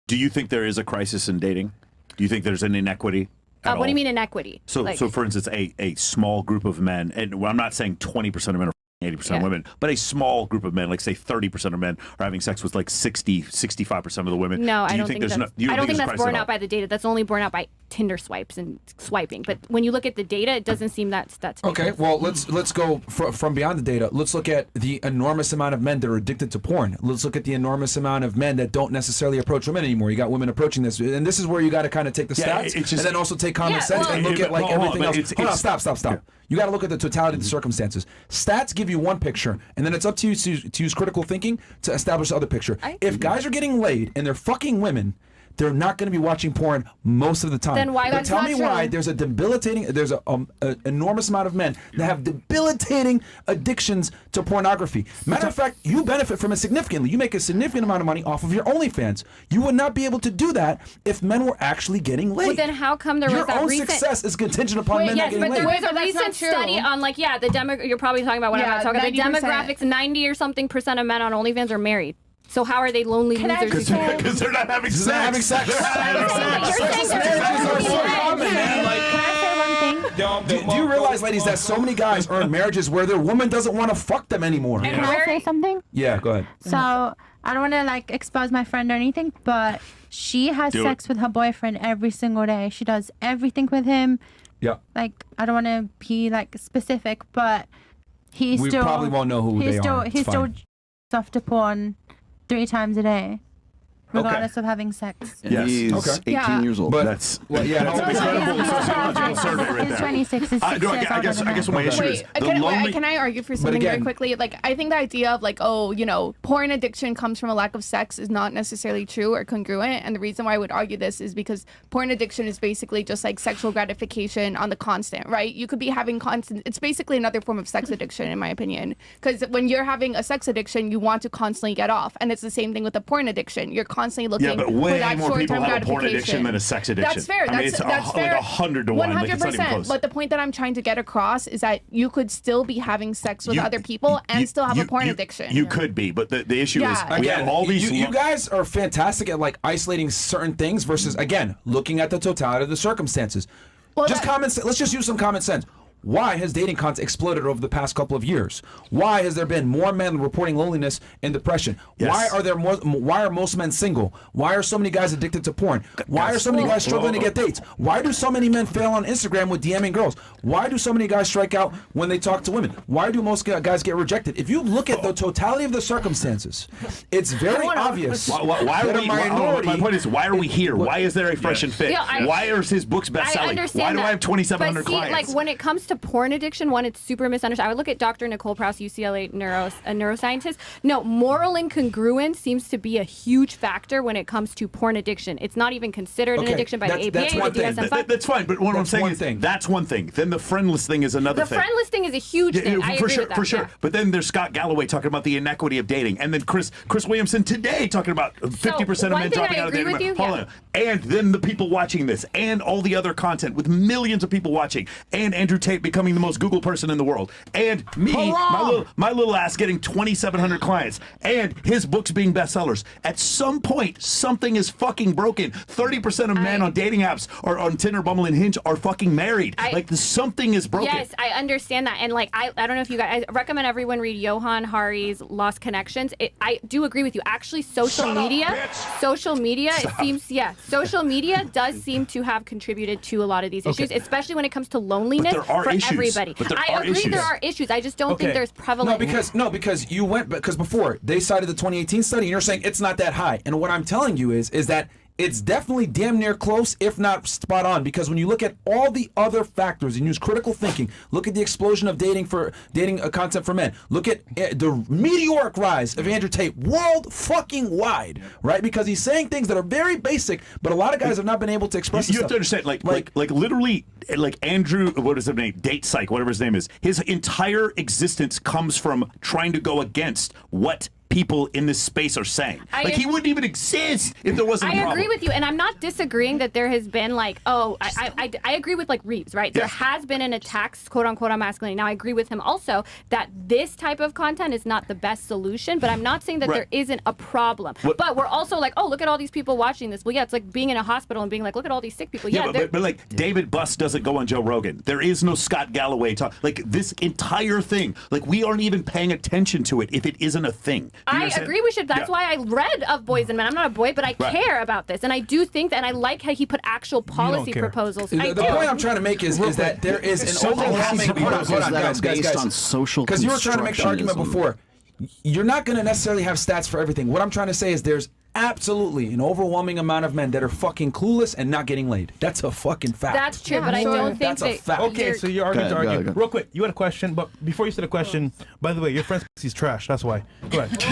Do you think there is a crisis in dating? Do you think there's an inequity? What do you mean inequity? So for instance, a small group of men, and I'm not saying 20% of men are 80% of women, but a small group of men, like say 30% of men are having sex with like 65% of the women. No, I don't think that's, I don't think that's borne out by the data. That's only borne out by Tinder swipes and swiping. But when you look at the data, it doesn't seem that's okay. Well, let's go from beyond the data. Let's look at the enormous amount of men that are addicted to porn. Let's look at the enormous amount of men that don't necessarily approach women anymore. You got women approaching this, and this is where you got to kind of take the stats and then also take common sense and look at like everything else. Hold on, stop. Yeah. You got to look at the totality of the circumstances. Stats give you one picture, and then it's up to you to use critical thinking to establish the other picture. If guys are getting laid and they're fucking women, they're not going to be watching porn most of the time. Then why that's tell not me true? why there's an enormous amount of men that have debilitating addictions to pornography. Matter of fact, you benefit from it significantly. You make a significant amount of money off of your OnlyFans. You would not be able to do that if men were actually getting laid. Well, then how come there was that recent... Your own success is contingent upon men not getting laid. There was a recent study on like, you're probably talking about what I'm talking about. The demographics, 90 or something % of men on OnlyFans are married. So how are they lonely losers? Because they're not having sex. They're not having sex. Do you realize, ladies, that so many guys are in marriages where their woman doesn't want to fuck them anymore? Can I say something? Yeah, go ahead. So I don't want to like expose my friend or anything, but she has sex with her boyfriend every single day. She does everything with him. Yeah. Like I don't want to be like specific, but we probably won't know who they are. He's still off to porn 3 times a day, regardless of having sex. Yes. He's 18 years old. But that's incredible sociological survey right there. He's 26. He's 6 years I guess my issue is can I argue for something very quickly? Like, I think the idea of like, porn addiction comes from a lack of sex is not necessarily true or congruent. And the reason why I would argue this is because porn addiction is basically just like sexual gratification on the constant, right? You could be having constant. It's basically another form of sex addiction, in my opinion. Because when you're having a sex addiction, you want to constantly get off, and it's the same thing with a porn addiction. You're constantly looking but for way that more people short-term have a porn addiction than a sex addiction. That's fair. That's fair. Like 100 to 1. 100%. Like, it's not even close. But the point that I'm trying to get across is that you could still be having sex with other people and still have a porn addiction. You could be, but the issue is we have again, all these. You guys are fantastic at like isolating certain things versus again looking at the totality of the circumstances. Well, just common sense. Let's just use some common sense. Why has dating content exploded over the past couple of years? Why has there been more men reporting loneliness and depression? Yes. Why are most men single? Why are so many guys addicted to porn? Why are so many guys struggling to get dates? Why do so many men fail on Instagram with DMing girls? Why do so many guys strike out when they talk to women? Why do most guys get rejected? If you look at the totality of the circumstances, it's very obvious. Why are we? My point is, why are we here? Why is there a Fresh and Fit? Why are his books best-selling? Why do I have 2,700 clients? Like when it comes to porn addiction, one, it's super misunderstood. I would look at Dr. Nicole Prouse, UCLA a neuroscientist. No, moral incongruence seems to be a huge factor when it comes to porn addiction. It's not even considered an addiction by the APA or the DSM-5. That's fine, but what I'm saying is that's one thing. Then the friendless thing is another thing. The friendless thing is a huge thing. I agree with that. For sure. But then there's Scott Galloway talking about the inequity of dating, and then Chris Williamson today talking about 50% of men dropping out of dating. Hold on. And then the people watching this, and all the other content with millions of people watching, and Andrew Tate becoming the most Google person in the world, and me, my little ass getting 2,700 clients, and his books being bestsellers. At some point, something is fucking broken. 30% of men on dating apps or on Tinder, Bumble, and Hinge are fucking married. Something is broken. Yes, I understand that, and like I don't know if you guys. I recommend everyone read Johan Hari's Lost Connections. I do agree with you. Actually, social media does seem to have contributed to a lot of these issues, especially when it comes to loneliness for everybody. I agree there are issues. I just don't think there's prevalent. Because before they cited the 2018 study, and you're saying it's not that high. And what I'm telling you is that it's definitely damn near close, if not spot on, because when you look at all the other factors and use critical thinking, look at the explosion of dating content for men, look at the meteoric rise of Andrew Tate world fucking wide, right? Because he's saying things that are very basic, but a lot of guys have not been able to express. You have to understand, like literally, like Andrew, what is his name? Date Psych, whatever his name is. His entire existence comes from trying to go against what people in this space are saying. He wouldn't even exist if there wasn't a problem. I agree with you, and I'm not disagreeing that there has been like, I agree with like Reeves, right? There has been an attack, quote unquote, on masculinity. Now I agree with him also that this type of content is not the best solution, but I'm not saying that there isn't a problem. But we're also like, oh, look at all these people watching this. Well, yeah, it's like being in a hospital and being like, look at all these sick people. Yeah, but like David Buss doesn't go on Joe Rogan. There is no Scott Galloway talk. Like this entire thing, like we aren't even paying attention to it if it isn't a thing. I agree we should. That's why I read of Boys and Men. I'm not a boy, but I care about this. And I do think that, and I like how he put actual policy proposals. The point I'm trying to make is that there is an overwhelming... Hold on, guys. Based on social because you were trying to make the argument before. You're not going to necessarily have stats for everything. What I'm trying to say is there's absolutely an overwhelming amount of men that are fucking clueless and not getting laid. That's a fucking fact. That's true, but I don't think that's a fact. Okay, so you're arguing to argue. Real quick, you had a question, but before you said a question, by the way, your friend's pussy's trash. That's why. Go ahead.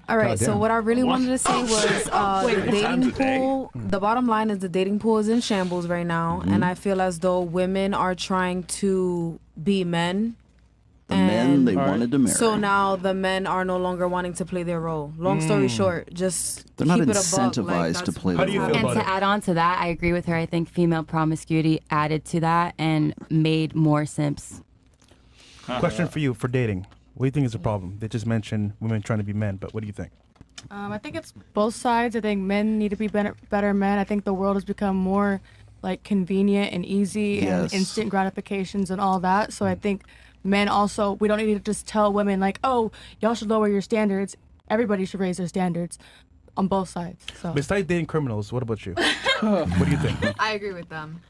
All right, so what I really wanted to say was the dating pool. The bottom line is the dating pool is in shambles right now, and I feel as though women are trying to be men. The men they wanted to marry. So now the men are no longer wanting to play their role. Long story short, just they're not keep it incentivized to play their role. And to add on to that, I agree with her. I think female promiscuity added to that and made more simps. Question for you for dating. What do you think is the problem? They just mentioned women trying to be men, but what do you think? I think it's both sides. I think men need to be better men. I think the world has become more like convenient and easy and instant gratifications and all that. So I think men also, we don't need to just tell women like, oh, y'all should lower your standards. Everybody should raise their standards on both sides. So besides dating criminals, what about you? What do you think? I agree with them.